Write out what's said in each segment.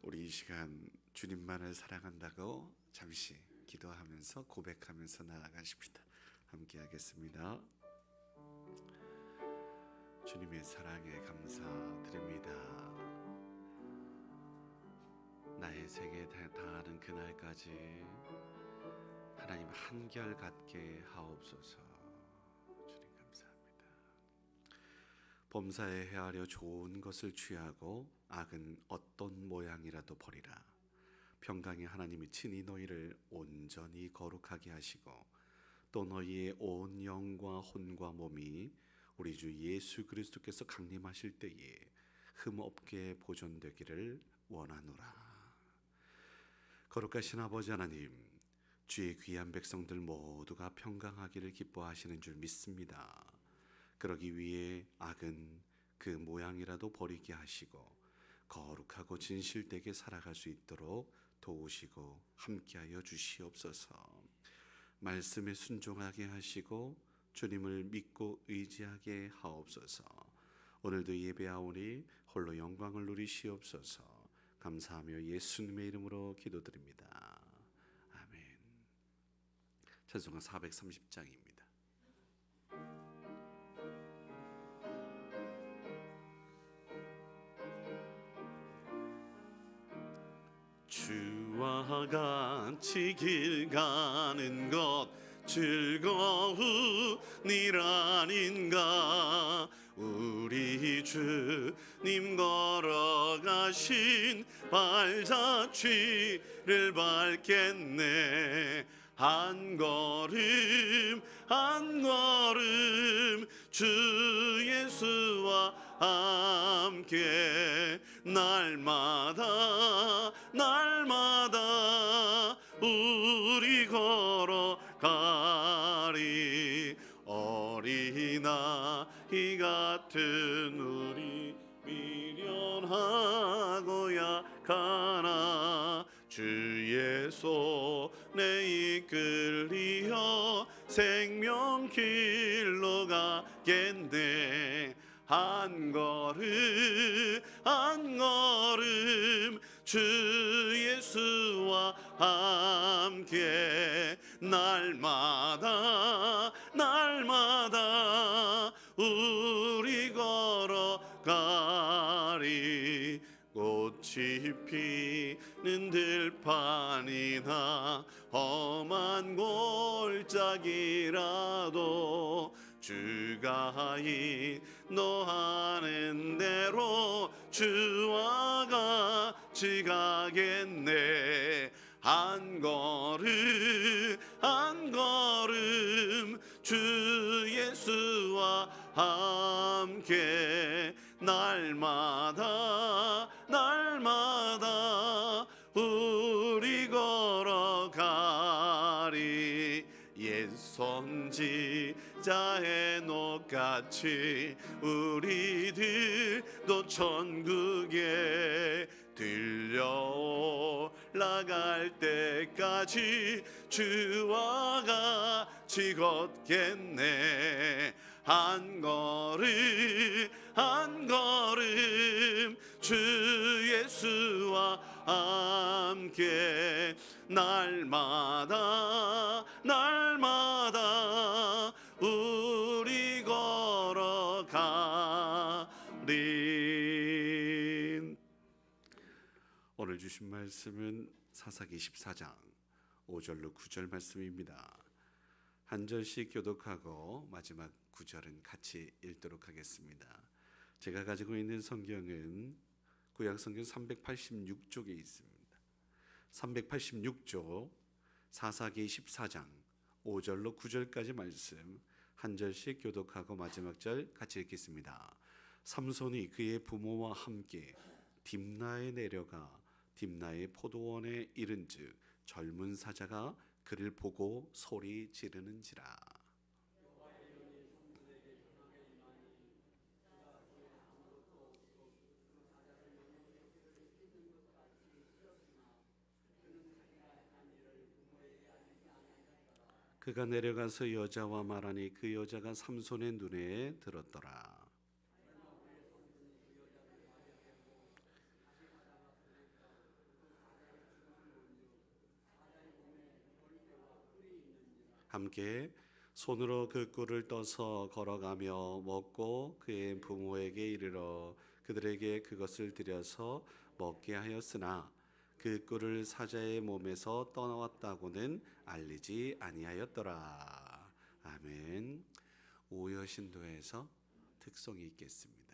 우리 이 시간 주님만을 사랑한다고 잠시 기도하면서 고백하면서 나아가십시다. 함께 하겠습니다. 주님의 사랑에 감사드립니다. 나의 생에 다하는 그날까지 하나님 한결같게 하옵소서. 주님 감사합니다. 범사에 헤아려 좋은 것을 취하고 악은 어떤 모양이라도 버리라. 평강의 하나님이 친히 너희를 온전히 거룩하게 하시고 또 너희의 온 영과 혼과 몸이 우리 주 예수 그리스도께서 강림하실 때에 흠없게 보존되기를 원하노라. 거룩하신 아버지 하나님, 주의 귀한 백성들 모두가 평강하기를 기뻐하시는 줄 믿습니다. 그러기 위해 악은 그 모양이라도 버리게 하시고 거룩하고 진실되게 살아갈 수 있도록 도우시고 함께하여 주시옵소서. 말씀에 순종하게 하시고 주님을 믿고 의지하게 하옵소서. 오늘도 예배하오니 홀로 영광을 누리시옵소서. 감사하며 예수님의 이름으로 기도드립니다. 아멘. 찬송가 430장입니다. 주와 같이 길 가는 것 즐거운 일 아닌가. 우리 주님 걸어가신 발자취를 밟겠네. 한 걸음 한 걸음 주 예수와 함께 날마다 날마다 우리 걸어가리. 어린아이 같은 우리 미련하고 약하나 주의 손에 이끌리어 생명길로 가겠네. 한 걸음 한 걸음 주 예수와 함께 날마다 날마다 우리 걸어가리. 꽃이 피는 들판이나 험한 골짜기라도 주가 인도하는 대로 주와 같이 가겠네. 한 걸음 한 걸음 주 예수와 함께 날마다 날마다 우리 걸어가리. 옛 선지자의 녹같이 우리들도 천국에 들려 올라갈 때까지 주와 같이 걷겠네. 한 걸음 한 걸음 주 예수와 함께 날마다 날마다 우리 걸어가리. 오늘 주신 말씀은 사사기 14장 5절로 9절 말씀입니다. 한 절씩 교독하고 마지막 9절은 같이 읽도록 하겠습니다. 제가 가지고 있는 성경은 구약성경 386쪽에 있습니다. 386쪽 사사기 14장 5절로 9절까지 말씀 한 절씩 교독하고 마지막 절 같이 읽겠습니다. 삼손이 그의 부모와 함께 딥나에 내려가 딥나의 포도원에 이른즉 젊은 사자가 그를 보고 소리 지르는지라. 그가 내려가서 여자와 말하니 그 여자가 삼손의 눈에 들었더라. 함께 손으로 그 꿀을 떠서 걸어가며 먹고 그의 부모에게 이르러 그들에게 그것을 드려서 먹게 하였으나 그 꿀을 사자의 몸에서 떠나왔다고는 알리지 아니하였더라. 아멘. 오여신도에서 특송이 있겠습니다.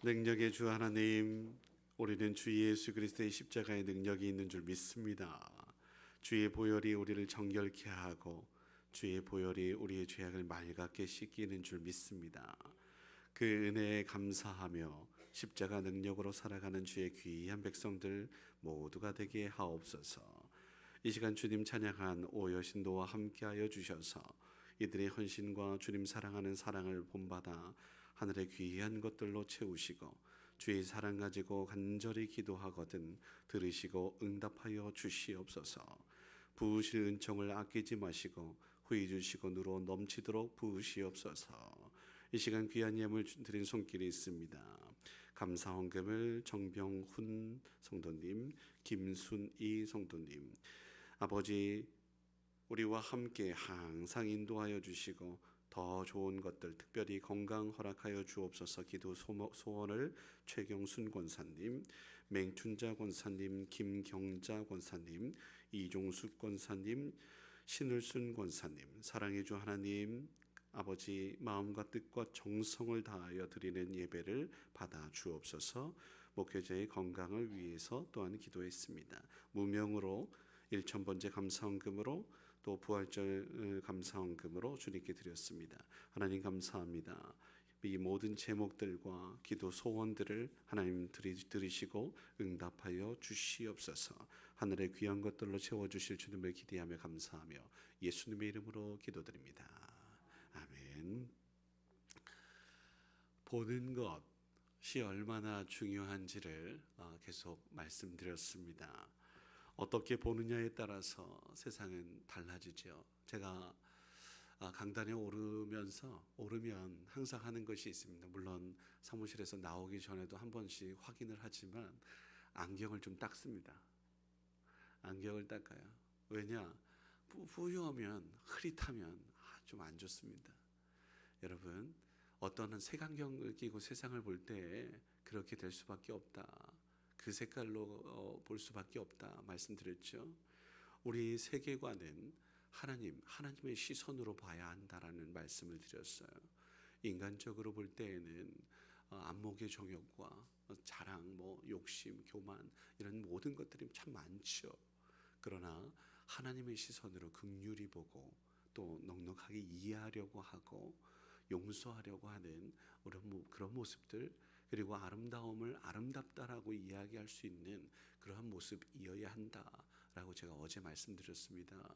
능력의 주 하나님, 우리는 주 예수 그리스도의 십자가의 능력이 있는 줄 믿습니다. 주의 보혈이 우리를 정결케 하고 주의 보혈이 우리의 죄악을 맑게 씻기는 줄 믿습니다. 그 은혜에 감사하며 십자가 능력으로 살아가는 주의 귀한 백성들 모두가 되게 하옵소서. 이 시간 주님 찬양한 오여신도와 함께하여 주셔서 이들의 헌신과 주님 사랑하는 사랑을 본받아 하늘의 귀한 것들로 채우시고 주의 사랑 가지고 간절히 기도하거든 들으시고 응답하여 주시옵소서. 부으실 은총을 아끼지 마시고 후히 주시고 누로 넘치도록 부으시옵소서. 이 시간 귀한 예물 드린 손길이 있습니다. 감사 헌금을 정병훈 성도님, 김순희 성도님, 아버지 우리와 함께 항상 인도하여 주시고 더 좋은 것들 특별히 건강 허락하여 주옵소서. 기도 소원을 최경순 권사님, 맹춘자 권사님, 김경자 권사님, 이종숙 권사님, 신을순 권사님, 사랑의 주 하나님 아버지 마음과 뜻과 정성을 다하여 드리는 예배를 받아 주옵소서. 목회자의 건강을 위해서 또한 기도했습니다. 무명으로 1,000번째 감사헌금으로 또 부활절 감사헌금으로 주님께 드렸습니다. 하나님 감사합니다. 이 모든 제목들과 기도 소원들을 하나님 들으시고 응답하여 주시옵소서. 하늘의 귀한 것들로 채워주실 주님을 기대하며 감사하며 예수님의 이름으로 기도드립니다. 아멘. 보는 것이 얼마나 중요한지를 계속 말씀드렸습니다. 어떻게 보느냐에 따라서 세상은 달라지죠. 제가 강단에 오르면 항상 하는 것이 있습니다. 물론 사무실에서 나오기 전에도 한 번씩 확인을 하지만 안경을 좀 닦습니다. 안경을 닦아요. 왜냐? 부유하면 흐릿하면 좀 안 좋습니다. 여러분, 어떤 색안경을 끼고 세상을 볼 때 그렇게 될 수밖에 없다. 그 색깔로 볼 수밖에 없다 말씀드렸죠. 우리 세계관은 하나님의 시선으로 봐야 한다라는 말씀을 드렸어요. 인간적으로 볼 때에는 안목의 정욕과 자랑, 욕심, 교만 이런 모든 것들이 참 많죠. 그러나 하나님의 시선으로 긍휼히 보고 또 넉넉하게 이해하려고 하고 용서하려고 하는 그런 모습들, 그리고 아름다움을 아름답다라고 이야기할 수 있는 그러한 모습이어야 한다라고 제가 어제 말씀드렸습니다.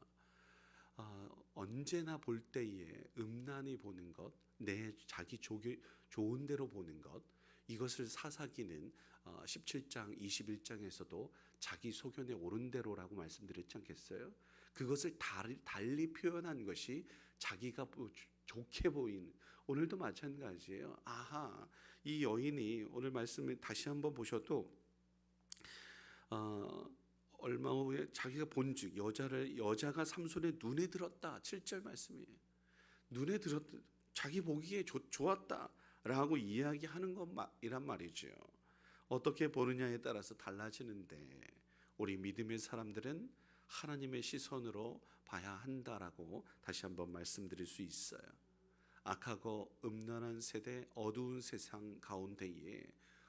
언제나 볼 때에 음란히 보는 것, 내 자기 좋은 대로 보는 것, 이것을 사사기는 17장 21장에서도 자기 소견에 옳은 대로라고 말씀드렸지 않겠어요? 그것을 달리 표현한 것이 자기가 좋게 보이는, 오늘도 마찬가지예요. 이 여인이 오늘 말씀을 다시 한번 보셔도 얼마 후에 자기가 본즉 여자가 삼손의 눈에 들었다. 7절 말씀이에요. 눈에 들었다. 자기 보기에 좋았다라고 이야기하는 것이란 말이죠. 어떻게 보느냐에 따라서 달라지는데 우리 믿음의 사람들은 하나님의 시선으로 봐야 한다라고 다시 한번 말씀드릴 수 있어요. 악하고 음란한 세대, 어두운 세상 가운데에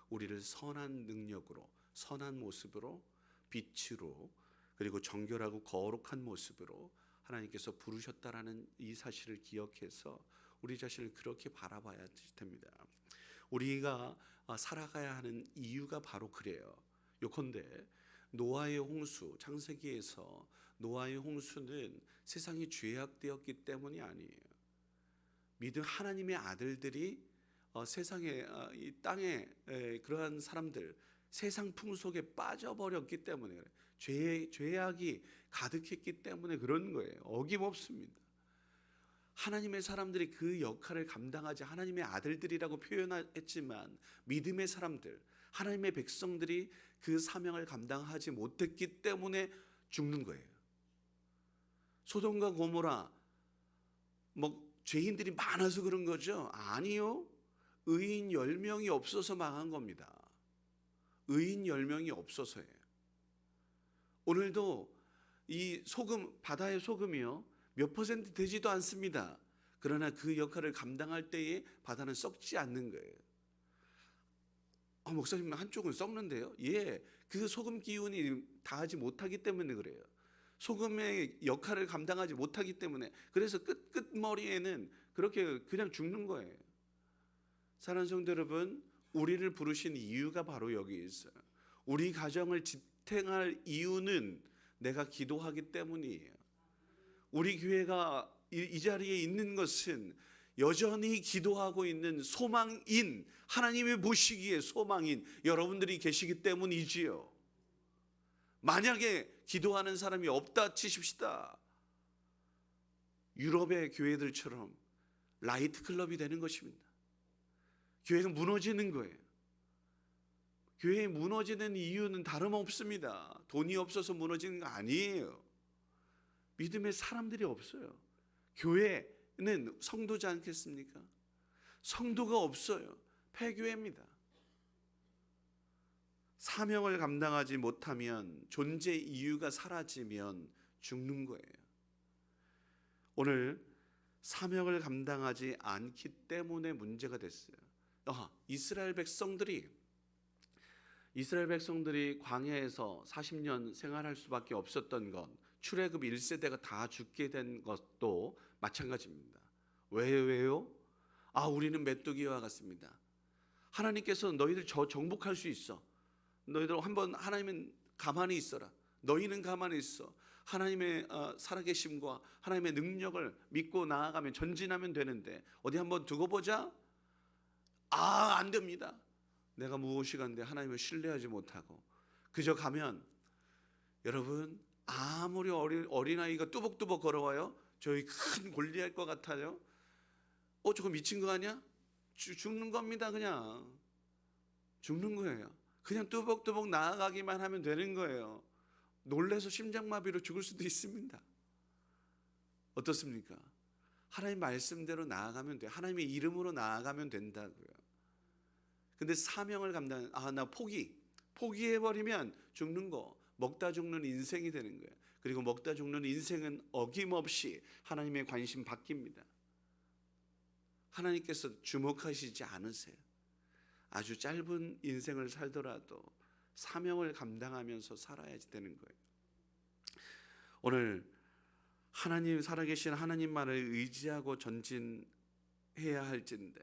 우리를 선한 능력으로, 선한 모습으로, 빛으로, 그리고 정결하고 거룩한 모습으로 하나님께서 부르셨다라는 이 사실을 기억해서 우리 자신을 그렇게 바라봐야 됩니다. 우리가 살아가야 하는 이유가 바로 그래요. 요컨대 노아의 홍수, 창세기에서 노아의 홍수는 세상이 죄악되었기 때문이 아니에요. 믿음 하나님의 아들들이 세상에, 이 땅에 그러한 사람들, 세상 풍속에 빠져버렸기 때문에, 죄악이 가득했기 때문에 그런 거예요. 어김없습니다. 하나님의 사람들이 그 역할을 감당하지, 하나님의 아들들이라고 표현했지만 믿음의 사람들, 하나님의 백성들이 그 사명을 감당하지 못했기 때문에 죽는 거예요. 소돔과 고모라 죄인들이 많아서 그런 거죠? 아니요. 의인 10명이 없어서 망한 겁니다. 의인 10명이 없어서예요. 오늘도 이 소금, 바다의 소금이요, 몇 % 되지도 않습니다. 그러나 그 역할을 감당할 때에 바다는 썩지 않는 거예요. 목사님, 한쪽은 썩는데요? 예, 그 소금 기운이 다하지 못하기 때문에 그래요. 소금의 역할을 감당하지 못하기 때문에, 그래서 끝머리에는 그렇게 그냥 죽는 거예요. 사랑하는 성도 여러분, 우리를 부르신 이유가 바로 여기 있어요. 우리 가정을 지탱할 이유는 내가 기도하기 때문이에요. 우리 교회가 이 자리에 있는 것은 여전히 기도하고 있는 소망인, 하나님의 보시기에 소망인 여러분들이 계시기 때문이지요. 만약에 기도하는 사람이 없다 치십시다. 유럽의 교회들처럼 라이트 클럽이 되는 것입니다. 교회가 무너지는 거예요. 교회에 무너지는 이유는 다름없습니다. 돈이 없어서 무너지는 거 아니에요. 믿음의 사람들이 없어요. 교회는 성도지 않겠습니까? 성도가 없어요. 폐교회입니다. 사명을 감당하지 못하면, 존재 이유가 사라지면 죽는 거예요. 오늘 사명을 감당하지 않기 때문에 문제가 됐어요. 이스라엘 백성들이 광야에서 40년 생활할 수밖에 없었던 것, 출애굽 1세대가 다 죽게 된 것도 마찬가지입니다. 왜요? 우리는 메뚜기와 같습니다. 하나님께서 너희들 정복할 수 있어. 너희들 한번 하나님은 가만히 있어라. 너희는 가만히 있어. 하나님의 살아계심과 하나님의 능력을 믿고 나아가면, 전진하면 되는데 어디 한번 두고 보자? 안 됩니다. 내가 무엇이간데 하나님을 신뢰하지 못하고 그저 가면, 여러분, 아무리 어린아이가 뚜벅뚜벅 걸어와요. 저희 큰 골리앗 것 같아요. 저거 미친 거 아니야? 죽는 겁니다. 그냥 죽는 거예요. 그냥 뚜벅뚜벅 나아가기만 하면 되는 거예요. 놀래서 심장마비로 죽을 수도 있습니다. 어떻습니까? 하나님 말씀대로 나아가면 돼요. 하나님의 이름으로 나아가면 된다고요. 근데 사명을 나 포기해버리면 죽는 거, 먹다 죽는 인생이 되는 거예요. 그리고 먹다 죽는 인생은 어김없이 하나님의 관심 바뀝니다. 하나님께서 주목하시지 않으세요. 아주 짧은 인생을 살더라도 사명을 감당하면서 살아야 되는 거예요. 오늘 하나님, 살아계신 하나님만을 의지하고 전진해야 할진데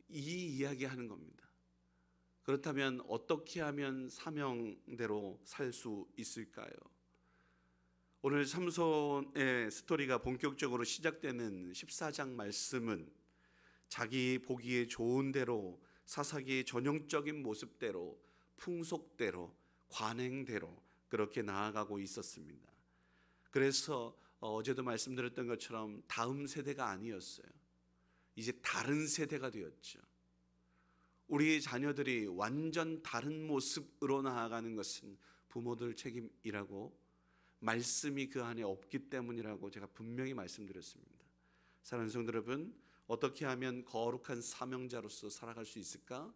이 이야기하는 겁니다. 그렇다면 어떻게 하면 사명대로 살 수 있을까요? 오늘 삼손의 스토리가 본격적으로 시작되는 14장 말씀은 자기 보기에 좋은 대로, 사사기의 전형적인 모습대로, 풍속대로, 관행대로 그렇게 나아가고 있었습니다. 그래서 어제도 말씀드렸던 것처럼 다음 세대가 아니었어요. 이제 다른 세대가 되었죠. 우리 자녀들이 완전 다른 모습으로 나아가는 것은 부모들 책임이라고, 말씀이 그 안에 없기 때문이라고 제가 분명히 말씀드렸습니다. 사랑하는 성도 여러분, 어떻게 하면 거룩한 사명자로서 살아갈 수 있을까?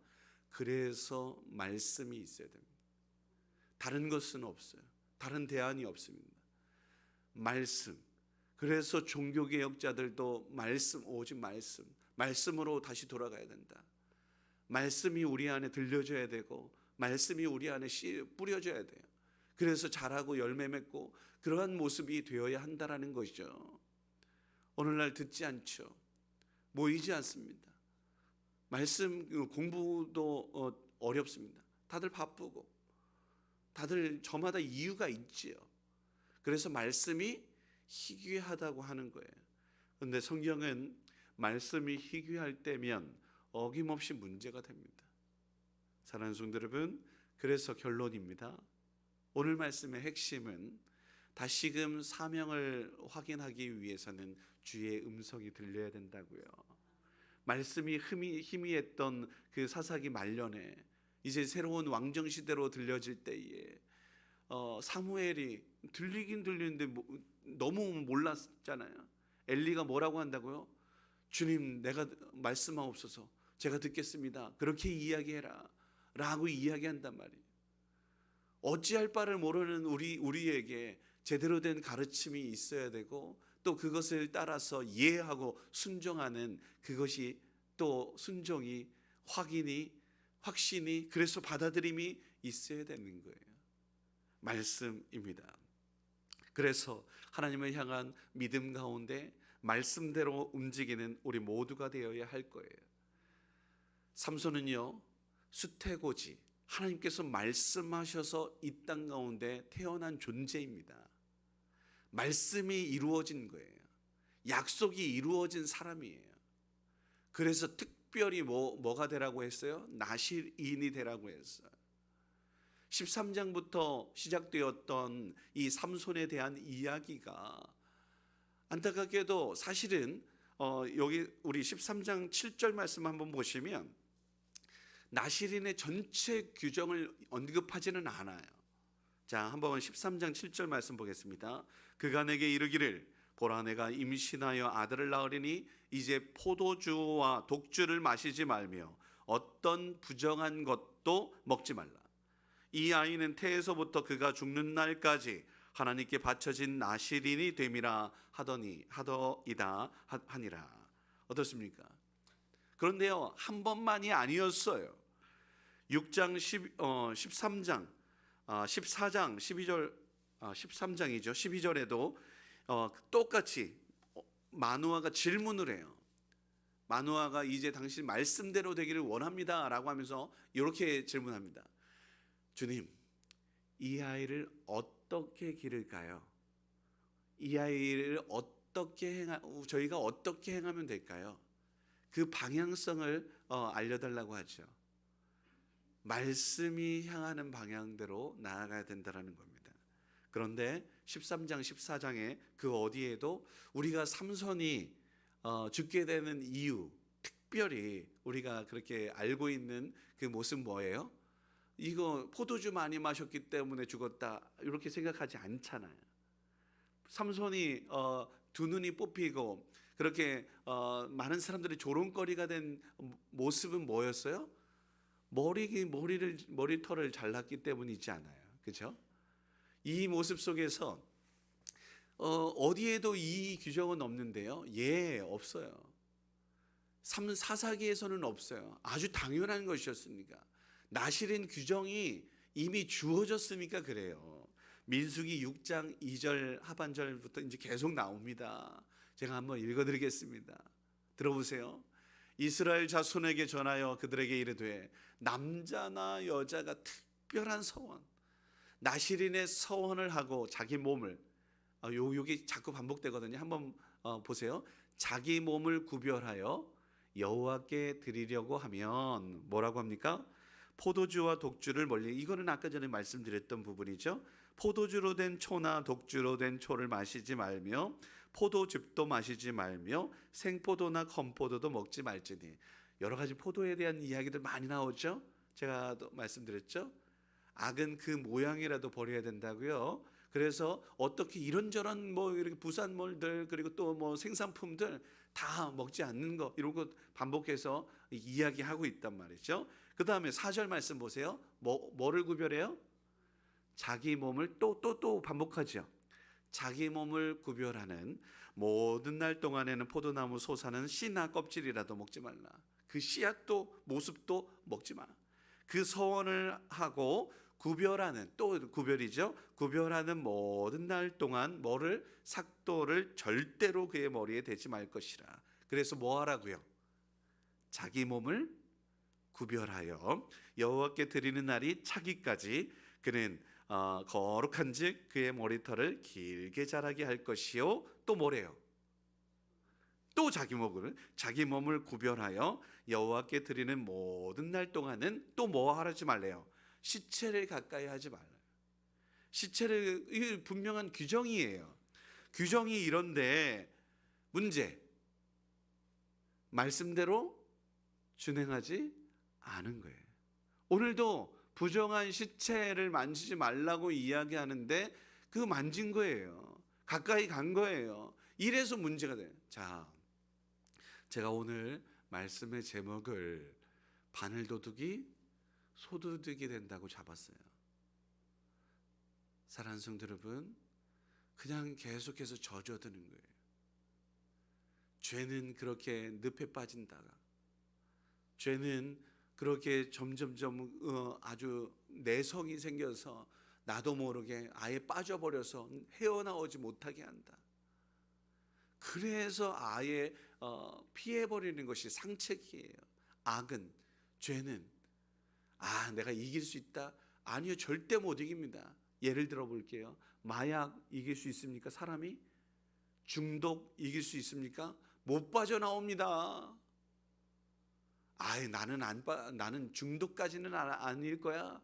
그래서 말씀이 있어야 됩니다. 다른 것은 없어요. 다른 대안이 없습니다. 말씀. 그래서 종교개혁자들도 오직 말씀으로 다시 돌아가야 된다. 말씀이 우리 안에 들려줘야 되고, 말씀이 우리 안에 뿌려져야 돼요. 그래서 자라고 열매 맺고 그러한 모습이 되어야 한다라는 것이죠. 오늘날 듣지 않죠. 모이지 않습니다. 말씀 공부도 어렵습니다. 다들 바쁘고, 다들 저마다 이유가 있지요. 그래서 말씀이 희귀하다고 하는 거예요. 그런데 성경은 말씀이 희귀할 때면 어김없이 문제가 됩니다. 사랑하는 성도 여러분, 그래서 결론입니다. 오늘 말씀의 핵심은 다시금 사명을 확인하기 위해서는 주의 음성이 들려야 된다고요. 말씀이 희미했던 그 사사기 말년에 이제 새로운 왕정 시대로 들려질 때에 사무엘이 들리긴 들리는데 너무 몰랐잖아요. 엘리가 뭐라고 한다고요? 주님, 내가 말씀하옵소서, 제가 듣겠습니다, 그렇게 이야기해라 라고 이야기한단 말이에요. 어찌할 바를 모르는 우리에게 제대로 된 가르침이 있어야 되고, 또 그것을 따라서 이해하고 순종하는 그것이, 또 순종이, 확신이, 그래서 받아들임이 있어야 되는 거예요. 말씀입니다. 그래서 하나님을 향한 믿음 가운데 말씀대로 움직이는 우리 모두가 되어야 할 거예요. 삼손은요, 수태고지, 하나님께서 말씀하셔서 이 땅 가운데 태어난 존재입니다. 말씀이 이루어진 거예요. 약속이 이루어진 사람이에요. 그래서 특별히 뭐가 되라고 했어요? 나실인이 되라고 했어요. 13장부터 시작되었던 이 삼손에 대한 이야기가 안타깝게도 사실은 여기 우리 13장 7절 말씀 한번 보시면 나실인의 전체 규정을 언급하지는 않아요. 자, 한번 13장 7절 말씀 보겠습니다. 그가 내게 이르기를, 보라, 내가 임신하여 아들을 낳으리니 이제 포도주와 독주를 마시지 말며 어떤 부정한 것도 먹지 말라. 이 아이는 태에서부터 그가 죽는 날까지 하나님께 바쳐진 나실인이 됨이라 하더이다 하니라. 어떻습니까? 그런데요, 한 번만이 아니었어요. 6장 13장 14장 12절 13장이죠. 12절에도 똑같이 마누아가 질문을 해요. 마누아가 이제 당신 말씀대로 되기를 원합니다 라고 하면서 이렇게 질문합니다. 주님, 이 아이를 어떻게 기를까요? 이 아이를 저희가 어떻게 행하면 될까요? 그 방향성을 알려달라고 하죠. 말씀이 향하는 방향대로 나아가야 된다는 겁니다. 그런데 13장 14장에 그 어디에도 우리가 삼손이 죽게 되는 이유, 특별히 우리가 그렇게 알고 있는 그 모습 뭐예요? 이거 포도주 많이 마셨기 때문에 죽었다 이렇게 생각하지 않잖아요. 삼손이 두 눈이 뽑히고 그렇게 많은 사람들이 조롱거리가 된 모습은 뭐였어요? 머리털을 잘랐기 때문이지 않아요. 그렇죠? 이 모습 속에서 어디에도 이 규정은 없는데요. 없어요. 사사기에서는 없어요. 아주 당연한 것이었습니까? 나실인 규정이 이미 주어졌으니까 그래요. 민수기 6장 2절 하반절부터 이제 계속 나옵니다. 제가 한번 읽어드리겠습니다. 들어보세요. 이스라엘 자손에게 전하여 그들에게 이르되 남자나 여자가 특별한 서원, 나실인의 서원을 하고 자기 몸을 여기 자꾸 반복되거든요. 한번 보세요. 자기 몸을 구별하여 여호와께 드리려고 하면 뭐라고 합니까? 포도주와 독주를 멀리, 이거는 아까 전에 말씀드렸던 부분이죠. 포도주로 된 초나 독주로 된 초를 마시지 말며 포도즙도 마시지 말며 생포도나 건포도도 먹지 말지니. 여러 가지 포도에 대한 이야기들 많이 나오죠. 제가 또 말씀드렸죠. 악은 그 모양이라도 버려야 된다고요. 그래서 어떻게 이런저런 이렇게 부산물들 그리고 또 생산품들 다 먹지 않는 거, 이런 거 반복해서 이야기하고 있단 말이죠. 그 다음에 4절 말씀 보세요. 뭐를 구별해요? 자기 몸을 또 반복하죠. 자기 몸을 구별하는 모든 날 동안에는 포도나무 솟아는 씨나 껍질이라도 먹지 말라. 그 씨앗도 모습도 먹지 마. 그 서원을 하고 구별하는, 또 구별이죠. 구별하는 모든 날 동안 삭도를 절대로 그의 머리에 대지 말 것이라. 그래서 뭐 하라고요? 자기 몸을 구별하여 여호와께 드리는 날이 차기까지 그는 거룩한즉 그의 머리털을 길게 자라게 할 것이요. 또 뭐래요? 또 자기 몸을 구별하여 여호와께 드리는 모든 날 동안은 또 뭐 하지 말래요? 시체를 가까이 하지 말아요. 시체를, 분명한 규정이에요. 규정이 이런데 문제, 말씀대로 준행하지 않은 거예요. 오늘도 부정한 시체를 만지지 말라고 이야기하는데 그 만진 거예요. 가까이 간 거예요. 이래서 문제가 돼요. 자, 제가 오늘 말씀의 제목을 바늘도둑이 소도둑이 된다고 잡았어요. 사랑하는 성도 여러분, 그냥 계속해서 젖어드는 거예요. 죄는 그렇게 늪에 빠진다가, 죄는 그렇게 점점점 아주 내성이 생겨서 나도 모르게 아예 빠져버려서 헤어나오지 못하게 한다. 그래서 아예 피해버리는 것이 상책이에요. 악은, 죄는 내가 이길 수 있다? 아니요, 절대 못 이깁니다. 예를 들어 볼게요. 마약 이길 수 있습니까? 사람이? 중독 이길 수 있습니까? 못 빠져나옵니다. 나는 중독까지는 아닐 거야.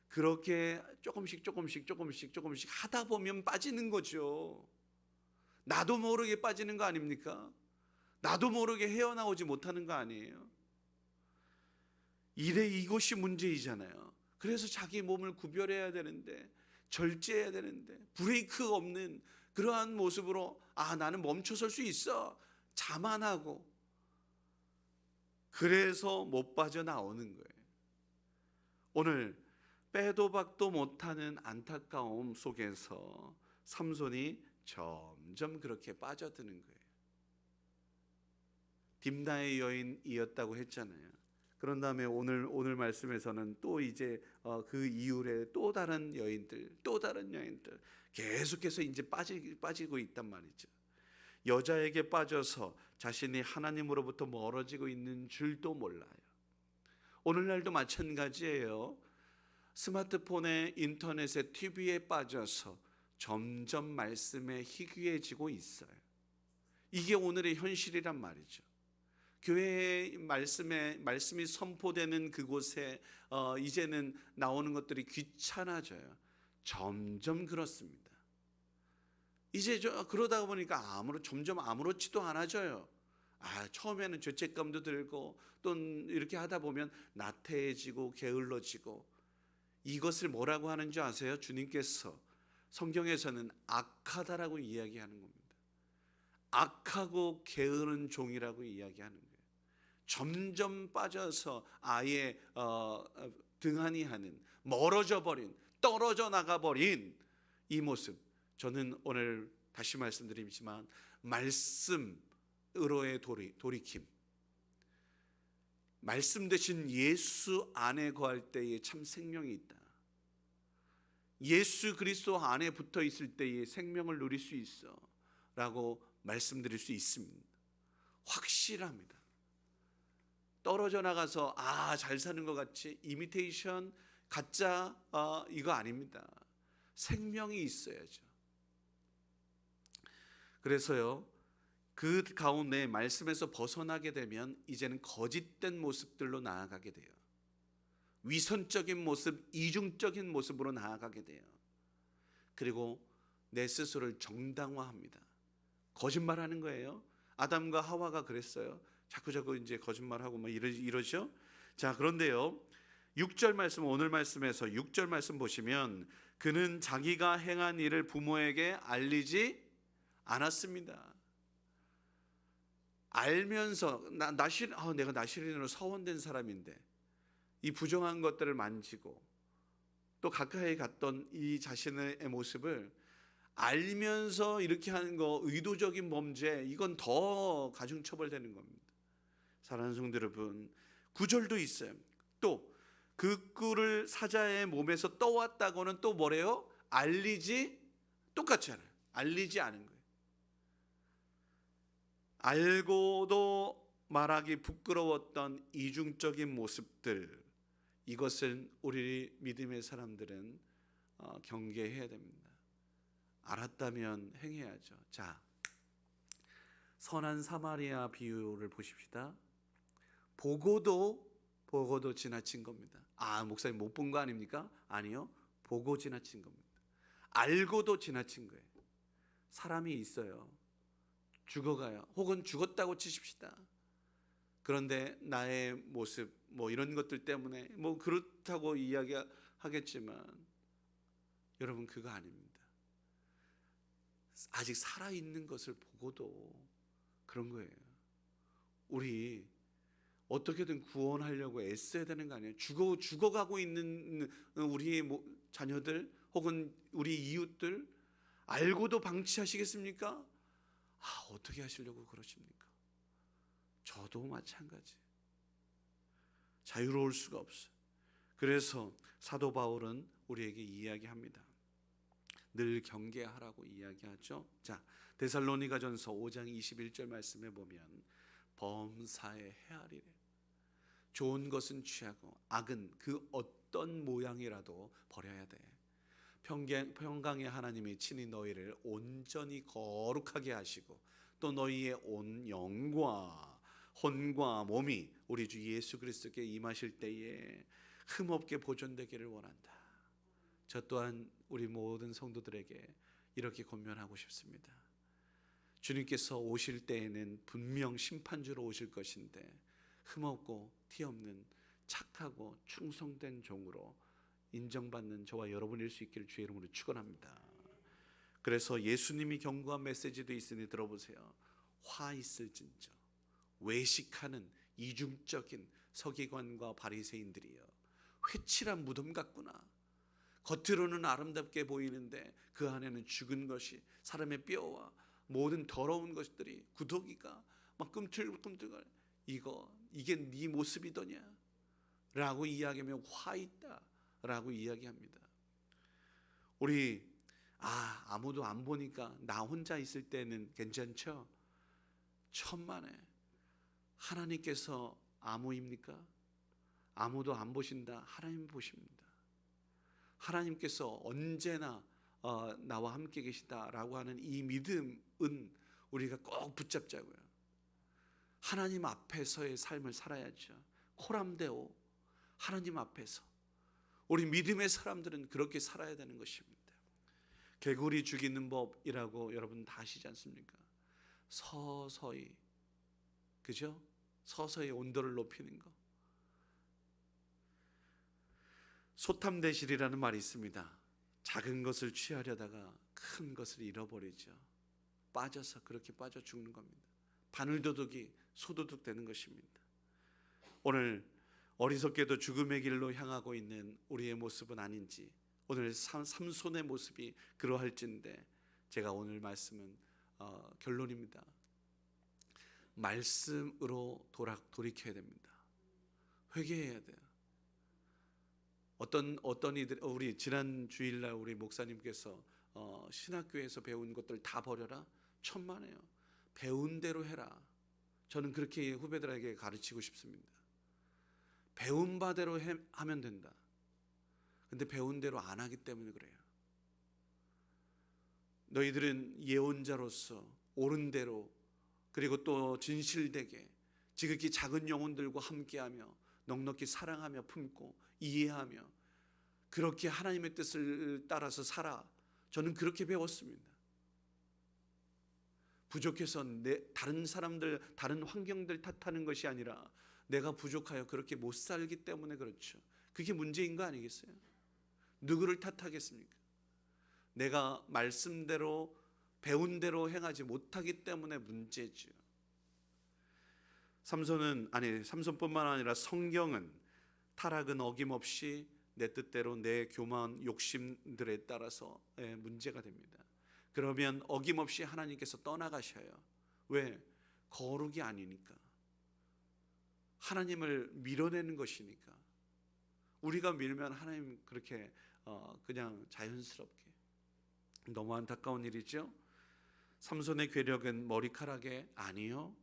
그렇게 조금씩 하다 보면 빠지는 거죠. 나도 모르게 빠지는 거 아닙니까? 나도 모르게 헤어나오지 못하는 거 아니에요? 이것이 문제이잖아요. 그래서 자기 몸을 구별해야 되는데, 절제해야 되는데, 브레이크 없는 그러한 모습으로 나는 멈춰설 수 있어, 자만하고, 그래서 못 빠져나오는 거예요. 오늘 빼도 박도 못하는 안타까움 속에서 삼손이 점점 그렇게 빠져드는 거예요. 딥나의 여인이었다고 했잖아요. 그런 다음에 오늘 말씀에서는 또 이제 그 이후에 또 다른 여인들 계속해서 이제 빠지고 있단 말이죠. 여자에게 빠져서 자신이 하나님으로부터 멀어지고 있는 줄도 몰라요. 오늘날도 마찬가지예요. 스마트폰에, 인터넷에, TV에 빠져서 점점 말씀에 희귀해지고 있어요. 이게 오늘의 현실이란 말이죠. 교회의 말씀이 선포되는 그곳에 이제는 나오는 것들이 귀찮아져요. 점점 그렇습니다. 이제 그러다 보니까 점점 아무렇지도 않아져요. 처음에는 죄책감도 들고 또 이렇게 하다 보면 나태해지고 게을러지고, 이것을 뭐라고 하는 줄 아세요? 주님께서 성경에서는 악하다라고 이야기하는 겁니다. 악하고 게으른 종이라고 이야기하는 거예요. 점점 빠져서 아예 등한히 하는, 멀어져 버린, 떨어져 나가 버린 이 모습. 저는 오늘 다시 말씀드리지만 말씀으로의 돌이킴, 말씀 대신 예수 안에 거할 때에 참 생명이 있다. 예수 그리스도 안에 붙어 있을 때에 생명을 누릴 수 있어 라고 말씀드릴 수 있습니다. 확실합니다. 떨어져 나가서 잘 사는 것 같이 이미테이션, 가짜 이거 아닙니다. 생명이 있어야죠. 그래서요, 그 가운데 말씀에서 벗어나게 되면 이제는 거짓된 모습들로 나아가게 돼요. 위선적인 모습, 이중적인 모습으로 나아가게 돼요. 그리고 내 스스로를 정당화합니다. 거짓말하는 거예요. 아담과 하와가 그랬어요. 자꾸 이제 거짓말하고 막 이러죠. 자, 그런데요, 6절 말씀, 오늘 말씀에서 6절 말씀 보시면 그는 자기가 행한 일을 부모에게 알리지 않았습니다. 알면서 내가 나시린으로 서원된 사람인데 이 부정한 것들을 만지고 또 가까이 갔던 이 자신의 모습을 알면서 이렇게 하는 거, 의도적인 범죄, 이건 더 가중처벌되는 겁니다. 사랑하는 성도 여러분, 9절도 있어요. 또 그 꿀을 사자의 몸에서 떠왔다고는 또 뭐래요? 똑같지 않아요. 알리지 않은 거예요. 알고도 말하기 부끄러웠던 이중적인 모습들, 이것은 우리 믿음의 사람들은 경계해야 됩니다. 알았다면 행해야죠. 자, 선한 사마리아 비유를 보십시다. 보고도 지나친 겁니다. 목사님 못 본 거 아닙니까? 아니요, 보고 지나친 겁니다. 알고도 지나친 거예요. 사람이 있어요. 죽어가요. 혹은 죽었다고 치십시다. 그런데 나의 모습, 이런 것들 때문에 그렇다고 이야기하겠지만 여러분, 그거 아닙니다. 아직 살아있는 것을 보고도 그런 거예요. 우리 어떻게든 구원하려고 애써야 되는 거 아니에요? 죽어가고 있는 우리의 자녀들 혹은 우리 이웃들 알고도 방치하시겠습니까? 어떻게 하시려고 그러십니까? 저도 마찬가지. 자유로울 수가 없어요. 그래서 사도 바울은 우리에게 이야기합니다. 늘 경계하라고 이야기하죠. 자, 데살로니가전서 5장 21절 말씀에 보면 범사에 헤아리래. 좋은 것은 취하고 악은 그 어떤 모양이라도 버려야 돼. 평강의 하나님이 친히 너희를 온전히 거룩하게 하시고 또 너희의 온 영과 혼과 몸이 우리 주 예수 그리스도께 임하실 때에 흠없게 보존되기를 원한다. 저 또한 우리 모든 성도들에게 이렇게 권면하고 싶습니다. 주님께서 오실 때에는 분명 심판주로 오실 것인데 흠없고 티없는 착하고 충성된 종으로 인정받는 저와 여러분일 수 있기를 주의 이름으로 축원합니다. 그래서 예수님이 경고한 메시지도 있으니 들어보세요. 화 있을진저 외식하는 이중적인 서기관과 바리새인들이여, 회칠한 무덤 같구나. 겉으로는 아름답게 보이는데 그 안에는 죽은 것이, 사람의 뼈와 모든 더러운 것들이, 구더기가 막 꿈틀꿈틀거려. 이게 네 모습이더냐 라고 이야기하며 화 있다 라고 이야기합니다. 우리 아무도 안 보니까 나 혼자 있을 때는 괜찮죠? 천만에 하나님께서 아무입니까? 아무도 안 보신다. 하나님 보십니다. 하나님께서 언제나 나와 함께 계시다라고 하는 이 믿음은 우리가 꼭 붙잡자고요. 하나님 앞에서의 삶을 살아야죠. 코람데오, 하나님 앞에서. 우리 믿음의 사람들은 그렇게 살아야 되는 것입니다. 개구리 죽이는 법이라고 여러분 다 아시지 않습니까? 서서히, 서서히 온도를 높이는 거. 소탐대실이라는 말이 있습니다. 작은 것을 취하려다가 큰 것을 잃어버리죠. 빠져서 그렇게 빠져 죽는 겁니다. 바늘도둑이 소도둑 되는 것입니다. 오늘 어리석게도 죽음의 길로 향하고 있는 우리의 모습은 아닌지, 오늘 삼손의 모습이 그러할진데, 제가 오늘 말씀은 결론입니다. 말씀으로 돌이켜야 됩니다. 회개해야 돼요. 어떤 이들, 우리 지난 주일날 우리 목사님께서 신학교에서 배운 것들 다 버려라, 천만에요. 배운 대로 해라. 저는 그렇게 후배들에게 가르치고 싶습니다. 배운 바대로 하면 된다. 근데 배운 대로 안 하기 때문에 그래요. 너희들은 예언자로서 옳은 대로, 그리고 또 진실되게 지극히 작은 영혼들과 함께하며 넉넉히 사랑하며 품고 이해하며 그렇게 하나님의 뜻을 따라서 살아. 저는 그렇게 배웠습니다. 부족해서 다른 사람들, 다른 환경들 탓하는 것이 아니라 내가 부족하여 그렇게 못 살기 때문에 그렇죠. 그게 문제인 거 아니겠어요? 누구를 탓하겠습니까? 내가 말씀대로 배운 대로 행하지 못하기 때문에 문제죠. 삼손뿐만 아니라 성경은 타락은 어김없이 내 뜻대로 내 교만 욕심들에 따라서 문제가 됩니다. 그러면 어김없이 하나님께서 떠나가셔요. 왜? 거룩이 아니니까. 하나님을 밀어내는 것이니까. 우리가 밀면 하나님 그렇게 그냥 자연스럽게. 너무 안타까운 일이죠. 삼손의 괴력은 머리카락에 아니요,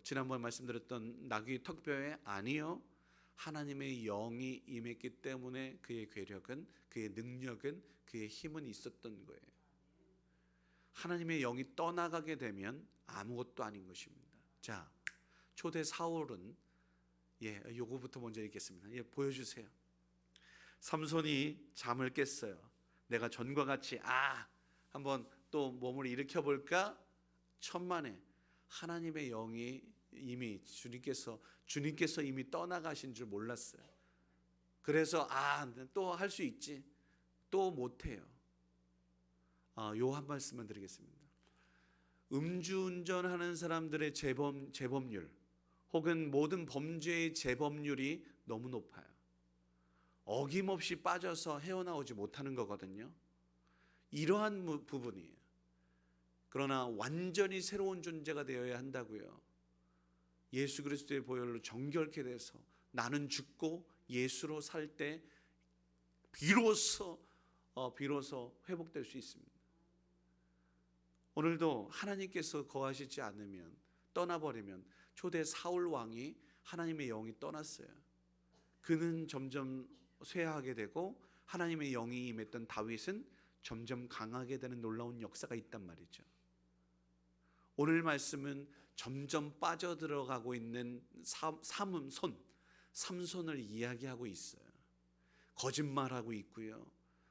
지난번 말씀드렸던 나귀 턱뼈에 아니요, 하나님의 영이 임했기 때문에 그의 괴력은, 그의 능력은, 그의 힘은 있었던 거예요. 하나님의 영이 떠나가게 되면 아무것도 아닌 것입니다. 자, 초대 사울은 요거부터 먼저 읽겠습니다. 보여주세요. 삼손이 잠을 깼어요. 내가 전과 같이 한번 또 몸을 일으켜 볼까? 천만에 하나님의 영이 이미 주님께서 이미 떠나가신 줄 몰랐어요. 그래서 또 할 수 있지, 또 못해요. 요 한 말씀만 드리겠습니다. 음주운전하는 사람들의 재범률 혹은 모든 범죄의 재범률이 너무 높아요. 어김없이 빠져서 헤어나오지 못하는 거거든요. 이러한 부분이에요. 그러나 완전히 새로운 존재가 되어야 한다고요. 예수 그리스도의 보혈로 정결케 돼서 나는 죽고 예수로 살 때 비로소 회복될 수 있습니다. 오늘도 하나님께서 거하시지 않으면, 떠나버리면, 초대 사울 왕이 하나님의 영이 떠났어요. 그는 점점 쇠하게 되고 하나님의 영이 임했던 다윗은 점점 강하게 되는 놀라운 역사가 있단 말이죠. 오늘 말씀은 점점 빠져들어가고 있는 삼손을 이야기하고 있어요. 거짓말하고 있고요.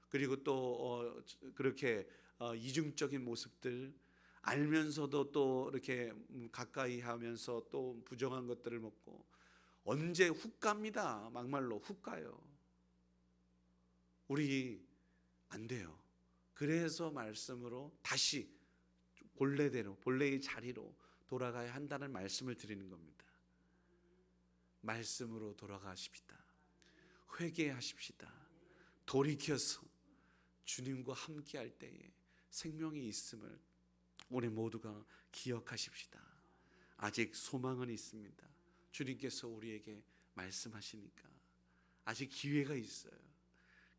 그리고 또 그렇게 이중적인 모습들, 알면서도 또 이렇게 가까이 하면서 또 부정한 것들을 먹고, 언제 훅 갑니다. 막말로 훅 가요. 우리 안 돼요. 그래서 말씀으로 다시 본래의 자리로 돌아가야 한다는 말씀을 드리는 겁니다. 말씀으로 돌아가십시다. 회개하십시다. 돌이켜서 주님과 함께 할 때에 생명이 있음을 우리 모두가 기억하십시다. 아직 소망은 있습니다. 주님께서 우리에게 말씀하시니까 아직 기회가 있어요.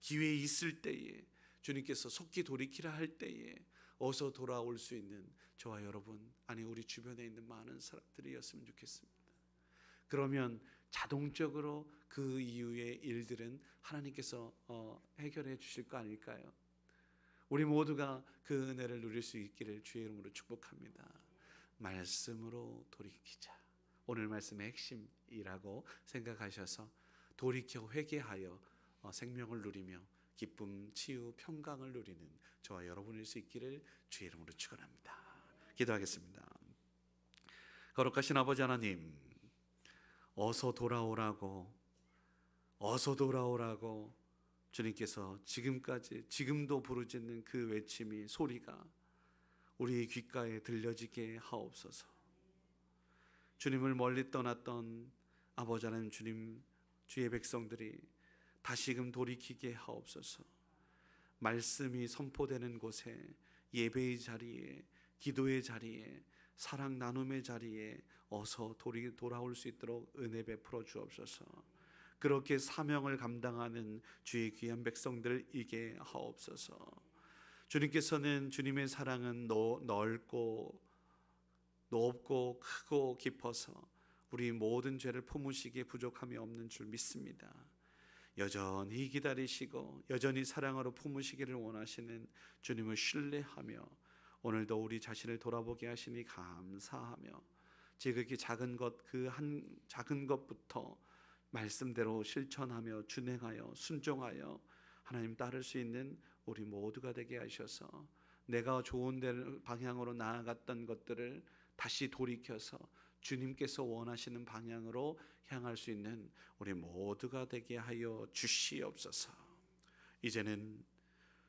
기회 있을 때에, 주님께서 속히 돌이키라 할 때에 어서 돌아올 수 있는 저와 여러분, 우리 주변에 있는 많은 사람들이었으면 좋겠습니다. 그러면 자동적으로 그 이후의 일들은 하나님께서 해결해 주실 거 아닐까요? 우리 모두가 그 은혜를 누릴 수 있기를 주의 이름으로 축복합니다. 말씀으로 돌이키자. 오늘 말씀의 핵심이라고 생각하셔서 돌이켜 회개하여 생명을 누리며 기쁨, 치유, 평강을 누리는 저와 여러분일 수 있기를 주의 이름으로 축원합니다. 기도하겠습니다. 거룩하신 아버지 하나님, 어서 돌아오라고 주님께서 지금도 부르짖는 그 외침이 소리가 우리 귓가에 들려지게 하옵소서. 주님을 멀리 떠났던 아버지 하나님 주님, 주의 백성들이 다시금 돌이키게 하옵소서. 말씀이 선포되는 곳에, 예배의 자리에, 기도의 자리에, 사랑 나눔의 자리에 어서 돌아올 수 있도록 은혜 베풀어 주옵소서. 그렇게 사명을 감당하는 주의 귀한 백성들이게 하옵소서. 주님께서는, 주님의 사랑은 넓고 높고 크고 깊어서 우리 모든 죄를 품으시기에 부족함이 없는 줄 믿습니다. 여전히 기다리시고 여전히 사랑으로 품으시기를 원하시는 주님을 신뢰하며 오늘도 우리 자신을 돌아보게 하시니 감사하며 지극히 작은 것, 그 한 작은 것부터 말씀대로 실천하며 준행하여 순종하여 하나님 따를 수 있는 우리 모두가 되게 하셔서 내가 좋은 방향으로 나아갔던 것들을 다시 돌이켜서 주님께서 원하시는 방향으로 향할 수 있는 우리 모두가 되게 하여 주시옵소서. 이제는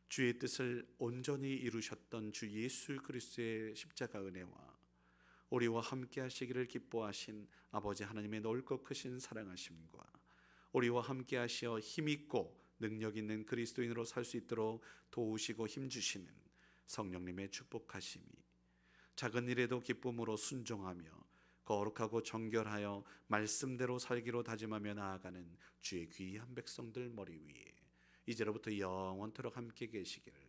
주의 뜻을 온전히 이루셨던 주 예수 그리스도의 십자가 은혜와 우리와 함께 하시기를 기뻐하신 아버지 하나님의 넓고 크신 사랑하심과 우리와 함께 하시어 힘있고 능력 있는 그리스도인으로 살 수 있도록 도우시고 힘주시는 성령님의 축복하심이 작은 일에도 기쁨으로 순종하며 거룩하고 정결하여 말씀대로 살기로 다짐하며 나아가는 주의 귀한 백성들 머리 위에 이제로부터 영원토록 함께 계시기를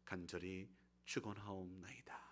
간절히 축원하옵나이다.